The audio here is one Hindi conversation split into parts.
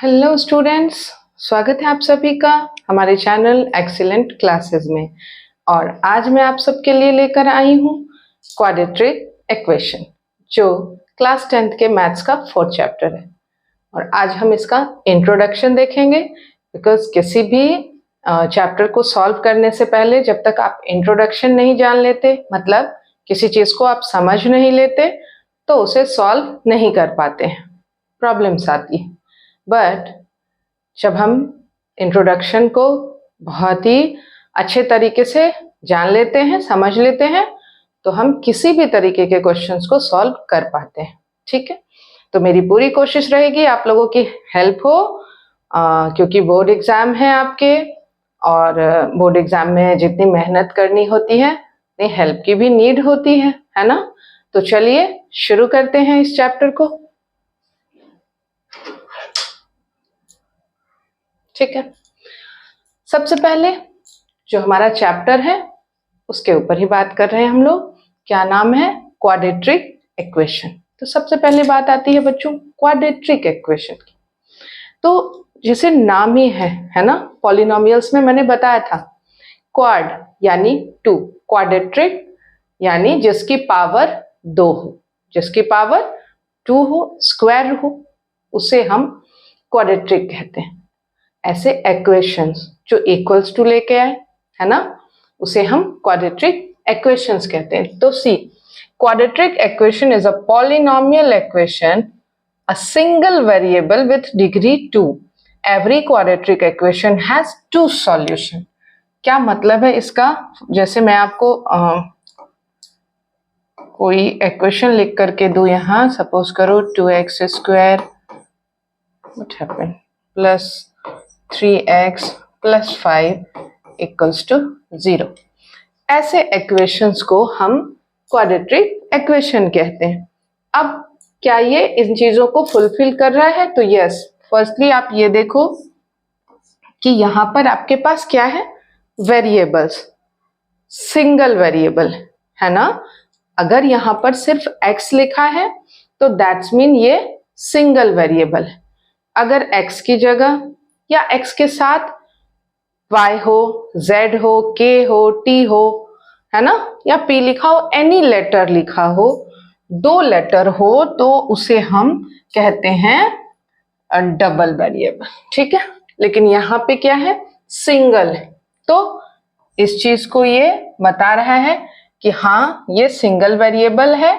हेलो स्टूडेंट्स, स्वागत है आप सभी का हमारे चैनल एक्सीलेंट क्लासेस में। और आज मैं आप सबके लिए लेकर आई हूँ क्वाड्रेटिक इक्वेशन, जो क्लास 10th के मैथ्स का 4th चैप्टर है। और आज हम इसका इंट्रोडक्शन देखेंगे, बिकॉज किसी भी चैप्टर को सॉल्व करने से पहले जब तक आप इंट्रोडक्शन नहीं जान लेते, मतलब किसी चीज को आप समझ नहीं लेते, तो उसे सॉल्व नहीं कर पाते हैं, प्रॉब्लम्स आती है। बट जब हम इंट्रोडक्शन को बहुत ही अच्छे तरीके से जान लेते हैं, समझ लेते हैं, तो हम किसी भी तरीके के क्वेश्चंस को सॉल्व कर पाते हैं। ठीक है, तो मेरी पूरी कोशिश रहेगी आप लोगों की हेल्प हो, क्योंकि बोर्ड एग्जाम है आपके, और बोर्ड एग्जाम में जितनी मेहनत करनी होती है उतनी हेल्प की भी नीड होती है ना। तो चलिए शुरू करते हैं इस चैप्टर को। ठीक है, सबसे पहले जो हमारा चैप्टर है उसके ऊपर ही बात कर रहे हैं हम लोग। क्या नाम है? Quadratic equation. तो सबसे पहले बात आती है बच्चों क्वाड्रेटिक इक्वेशन की। तो जैसे नाम ही है ना, पॉलिनोमियल्स में मैंने बताया था क्वाड यानी 2, क्वाड्रेटिक यानी जिसकी पावर 2 हो, जिसकी पावर 2 हो, स्क्वायर हो, उसे हम क्वाड्रेटिक कहते हैं। ऐसे इक्वेशंस जो इक्वल्स टू लेके आए, है ना, उसे हम क्वाड्रेटिक इक्वेशंस कहते हैं। तो C, quadratic equation is a polynomial equation, a single variable with degree 2. Every quadratic equation has 2 solution. क्या मतलब है इसका? जैसे मैं आपको कोई इक्वेशन लिख करके दूं, यहाँ सपोज करो 2x square what happened plus 3x plus 5 equals to 0। ऐसे इक्वेशंस को हम क्वाड्रेटिक इक्वेशन कहते हैं। अब क्या ये इन चीजों को फुलफिल कर रहा है? तो यस। फर्स्टली आप ये देखो कि यहां पर आपके पास क्या है? वेरिएबल्स, सिंगल वेरिएबल, है ना। अगर यहां पर सिर्फ x लिखा है तो दैट्स मीन ये सिंगल वेरिएबल है। अगर x की जगह या x के साथ y हो, z हो, k हो, t हो, है ना, या p लिखा हो, एनी लेटर लिखा हो, 2 लेटर हो, तो उसे हम कहते हैं डबल वेरिएबल। ठीक है, लेकिन यहाँ पे क्या है? सिंगल है। तो इस चीज को ये बता रहा है कि हाँ ये सिंगल वेरिएबल है।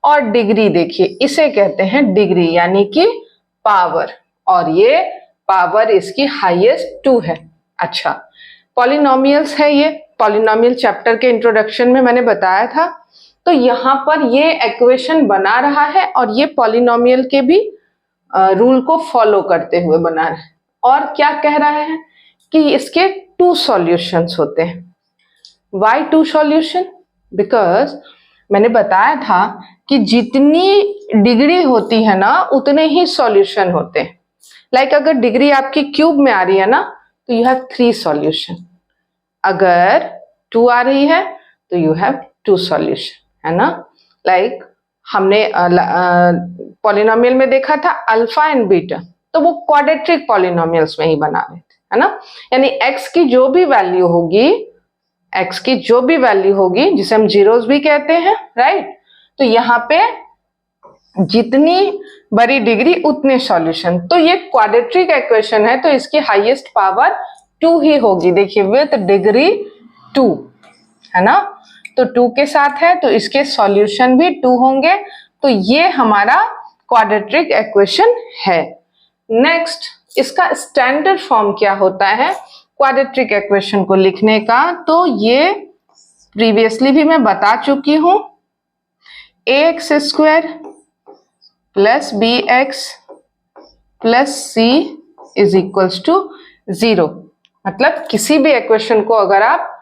और डिग्री देखिए, इसे कहते हैं डिग्री यानी कि पावर, और ये पावर इसकी हाईएस्ट 2 है। अच्छा, पॉलिनोमियल्स है ये, पॉलिनोमियल चैप्टर के इंट्रोडक्शन में मैंने बताया था। तो यहाँ पर ये इक्वेशन बना रहा है और ये पॉलिनोमियल के भी रूल को फॉलो करते हुए बना रहा है। और क्या कह रहा है कि इसके 2 सॉल्यूशंस होते हैं। Why 2 solution? बिकॉज मैंने बताया था कि जितनी डिग्री होती है ना उतने ही सॉल्यूशन होते हैं। लाइक अगर डिग्री आपकी क्यूब में आ रही है ना, तो यू हैव 3 सॉल्यूशन। अगर 2 आ रही है तो यू हैव 2 सॉल्यूशन, है ना। लाइक हमने पॉलिनोमियल में देखा था अल्फा एंड बीटा, तो वो क्वाड्रेटिक पॉलिनोमियल्स में ही बना रहे थे, है ना। यानी x की जो भी वैल्यू होगी, x की जो भी वैल्यू होगी, जिसे हम जीरोस भी कहते हैं, राइट, तो यहाँ पे जितनी बड़ी डिग्री उतने सॉल्यूशन। तो ये क्वाड्रेटिक इक्वेशन है, तो इसकी हाईएस्ट पावर 2 ही होगी। देखिए विथ डिग्री 2, है ना, तो 2 के साथ है तो इसके सॉल्यूशन भी 2 होंगे। तो ये हमारा क्वाड्रेटिक इक्वेशन है। नेक्स्ट, इसका स्टैंडर्ड फॉर्म क्या होता है क्वाड्रेटिक इक्वेशन को लिखने का? तो ये प्रीवियसली भी मैं बता चुकी हूं, ax square plus bx plus c is equals to 0। मतलब किसी भी इक्वेशन को अगर आप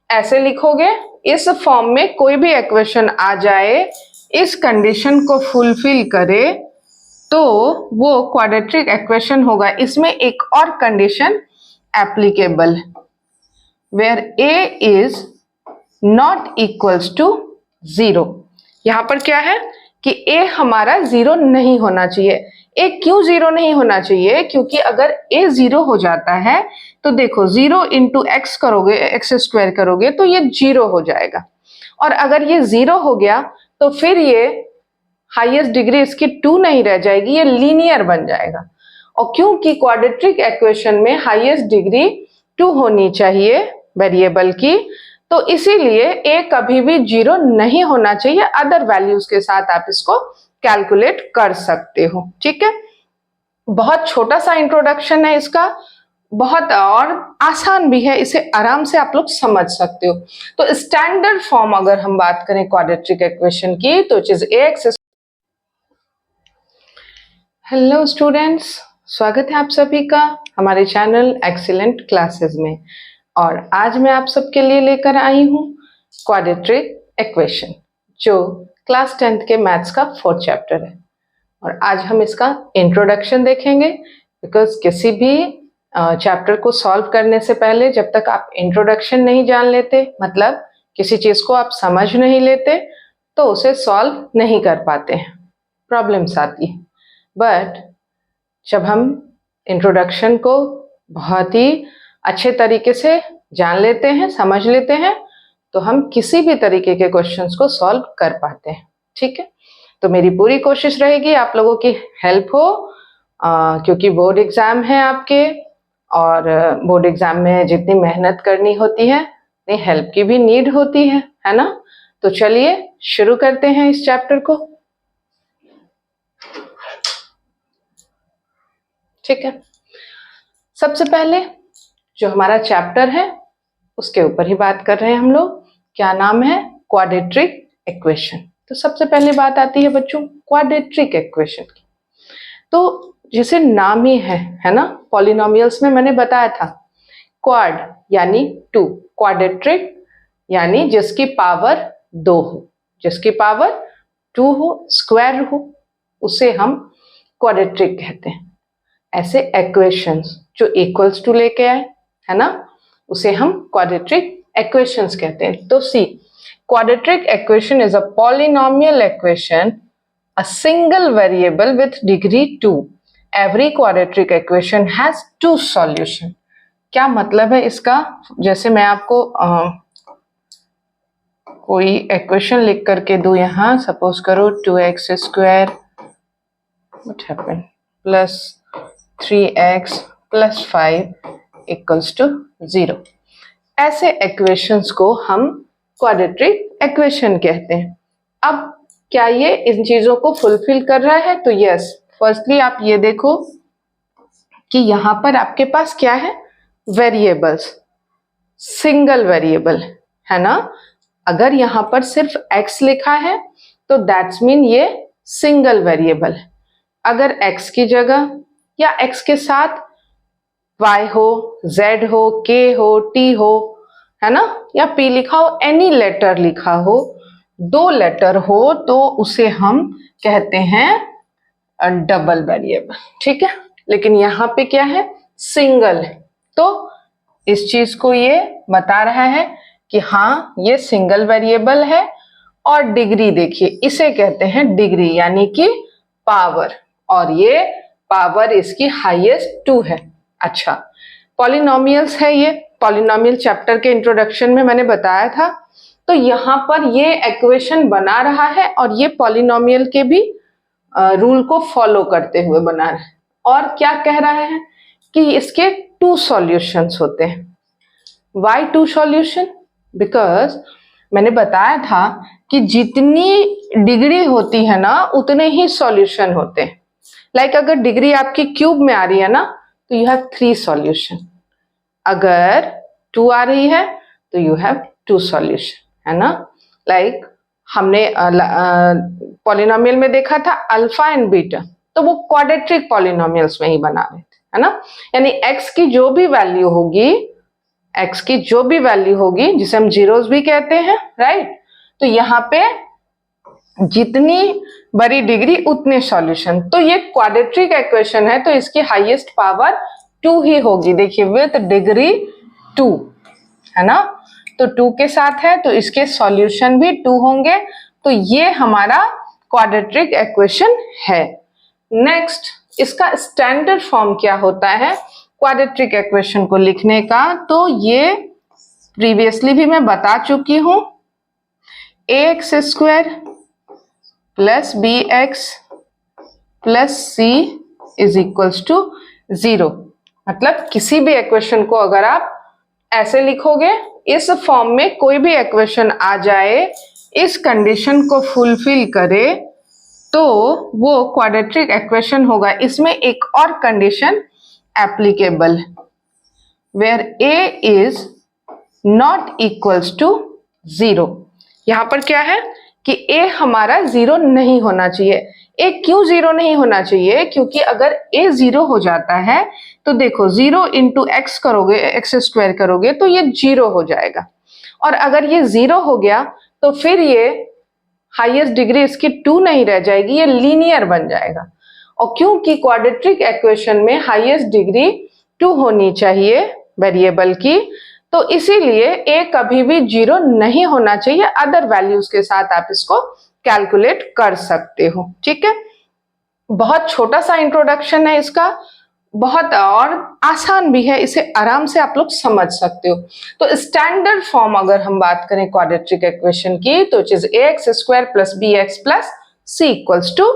ऐसे लिखोगे, इस फॉर्म में कोई भी इक्वेशन आ जाए, इस कंडीशन को फुलफिल करे, तो वो क्वाड्रेटिक इक्वेशन होगा। इसमें एक और कंडीशन एप्लीकेबल है, where a is not equals to 0। यहां पर क्या है कि a हमारा 0 नहीं होना चाहिए। ए क्यों जीरो नहीं होना चाहिए? क्योंकि अगर ए जीरो हो जाता है तो देखो 0 इंटू एक्स करोगे, एक्स स्क्वायर करोगे तो ये 0 हो जाएगा, और अगर ये 0 हो गया तो फिर ये हाईएस्ट डिग्री इसकी 2 नहीं रह जाएगी, ये लीनियर बन जाएगा। और क्योंकि क्वाड्रेटिक इक्वेशन में हाईएस्ट डिग्री 2 होनी चाहिए वेरिएबल की, तो इसीलिए ए कभी भी 0 नहीं होना चाहिए। अदर वैल्यूज के साथ आप इसको कैलकुलेट कर सकते हो, ठीक है। बहुत छोटा सा इंट्रोडक्शन है इसका, बहुत और आसान भी है, इसे आराम से आप लोग समझ सकते हो। तो स्टैंडर्ड फॉर्म अगर हम बात करें क्वाड्रेटिक इक्वेशन की तो it is x. Hello students, स्वागत है आप सभी का हमारे चैनल एक्सीलेंट क्लासेस में। और आज मैं आप सबके लिए लेकर आई हूँ क्वाड्रेटिक इक्वेशन, जो क्लास 10th के मैथ्स का 4th चैप्टर है। और आज हम इसका इंट्रोडक्शन देखेंगे, बिकॉज किसी भी चैप्टर को सॉल्व करने से पहले जब तक आप इंट्रोडक्शन नहीं जान लेते, मतलब किसी चीज को आप समझ नहीं लेते, तो उसे सॉल्व नहीं कर पाते हैं, प्रॉब्लम्स आती है। बट जब हम इंट्रोडक्शन को बहुत ही अच्छे तरीके से जान लेते हैं, समझ लेते हैं, तो हम किसी भी तरीके के क्वेश्चंस को सॉल्व कर पाते हैं, ठीक है। तो मेरी पूरी कोशिश रहेगी आप लोगों की हेल्प हो, क्योंकि बोर्ड एग्जाम है आपके, और बोर्ड एग्जाम में जितनी मेहनत करनी होती है उतनी हेल्प की भी नीड होती है ना। तो चलिए शुरू करते हैं इस चैप्टर को, ठीक है। सबसे पहले जो हमारा चैप्टर है उसके ऊपर ही बात कर रहे हैं हम लोग। क्या नाम है? Quadratic equation. तो सबसे पहले बात आती है बच्चों क्वाड्रेटिक इक्वेशन की। तो जैसे नाम ही है ना, पॉलिनोमियल्स में मैंने बताया था क्वाड यानी 2, क्वाड्रेटिक यानी जिसकी पावर 2 हो, जिसकी पावर 2 हो, स्क्वायर हो, उसे हम क्वाड्रेटिक कहते हैं। ऐसे इक्वेशंस जो इक्वल्स टू लेके आए, है ना, उसे हम क्वाड्रेटिक इक्वेशंस कहते हैं। तो सी, quadratic equation is a polynomial equation, a single variable with degree 2. Every quadratic equation has 2 solution. क्या मतलब है इसका? जैसे मैं आपको कोई इक्वेशन लिख करके दूं, यहाँ सपोज करो 2x square what happened plus 3x plus 5 equals to 0। ऐसे इक्वेशंस को हम क्वाड्रेटिक इक्वेशन कहते हैं। अब क्या ये इन चीजों को फुलफिल कर रहा है? तो यस। फर्स्टली आप ये देखो कि यहां पर आपके पास क्या है? वेरिएबल्स, सिंगल वेरिएबल, है ना। अगर यहां पर सिर्फ x लिखा है तो दैट्स मीन ये सिंगल वेरिएबल है। अगर x की जगह या x के साथ y हो, z हो, k हो, t हो, है ना, या p लिखा हो, एनी लेटर लिखा हो, 2 लेटर हो, तो उसे हम कहते हैं डबल वेरिएबल, ठीक है। लेकिन यहाँ पे क्या है? सिंगल है। तो इस चीज को ये बता रहा है कि हाँ ये सिंगल वेरिएबल है। और डिग्री देखिए, इसे कहते हैं डिग्री यानी कि पावर, और ये पावर इसकी हाईएस्ट 2 है। अच्छा, पॉलिनोमियल्स है ये, पॉलिनोमियल चैप्टर के इंट्रोडक्शन में मैंने बताया था। तो यहाँ पर ये इक्वेशन बना रहा है और ये पॉलिनोमियल के भी रूल को फॉलो करते हुए बना रहा है। और क्या कह रहा है कि इसके 2 सॉल्यूशंस होते हैं। Why 2 solution? बिकॉज मैंने बताया था कि जितनी डिग्री होती है ना उतने ही सॉल्यूशन होते हैं। लाइक अगर डिग्री आपकी क्यूब में आ रही है ना तो यू हैव 3 सॉल्यूशन, अगर 2 आ रही है तो यू हैव 2 सॉल्यूशन, है ना। लाइक हमने पॉलिनोमियल में देखा था अल्फा एंड बीटा, तो वो क्वाड्रेटिक पॉलिनोमियल्स में ही बना रहे थे, है ना। यानी x की जो भी वैल्यू होगी, x की जो भी वैल्यू होगी, जिसे हम जीरोस भी कहते हैं, राइट, तो यहाँ पे जितनी बड़ी डिग्री उतने सॉल्यूशन। तो ये क्वाड्रेटिक इक्वेशन है तो इसकी हाईएस्ट पावर 2 ही होगी। देखिए विथ डिग्री 2, है ना, तो 2 के साथ है तो इसके सॉल्यूशन भी 2 होंगे। तो ये हमारा क्वाड्रेटिक इक्वेशन है। नेक्स्ट इसका स्टैंडर्ड फॉर्म क्या होता है क्वाड्रेटिक इक्वेशन को लिखने का, तो ये प्रीवियसली भी मैं बता चुकी हूं, ax square plus B X plus C is equals to 0। मतलब किसी भी इक्वेशन को अगर आप ऐसे लिखोगे, इस फॉर्म में कोई भी इक्वेशन आ जाए, इस कंडीशन को फुलफिल करे, तो वो क्वाड्रेटिक इक्वेशन होगा। इसमें एक और condition applicable, where a is not equals to 0। यहां पर क्या है कि a हमारा 0 नहीं होना चाहिए। a क्यों 0 नहीं होना चाहिए? क्योंकि अगर a 0 हो जाता है तो देखो 0 इंटू एक्स करोगे, एक्स स्क्वायर करोगे तो ये 0 हो जाएगा, और अगर ये 0 हो गया तो फिर ये हाईएस्ट डिग्री इसकी 2 नहीं रह जाएगी, ये लीनियर बन जाएगा। और क्योंकि क्वाड्रेटिक इक्वेशन में हाईएस्ट डिग्री 2 होनी चाहिए वेरिएबल की, तो इसीलिए a कभी भी 0 नहीं होना चाहिए। अदर वैल्यूज के साथ आप इसको कैलकुलेट कर सकते हो। ठीक है, बहुत छोटा सा इंट्रोडक्शन है इसका, बहुत और आसान भी है, इसे आराम से आप लोग समझ सकते हो। तो स्टैंडर्ड फॉर्म अगर हम बात करें क्वाड्रेटिक इक्वेशन की, तो it is ax square plus B X plus C equals to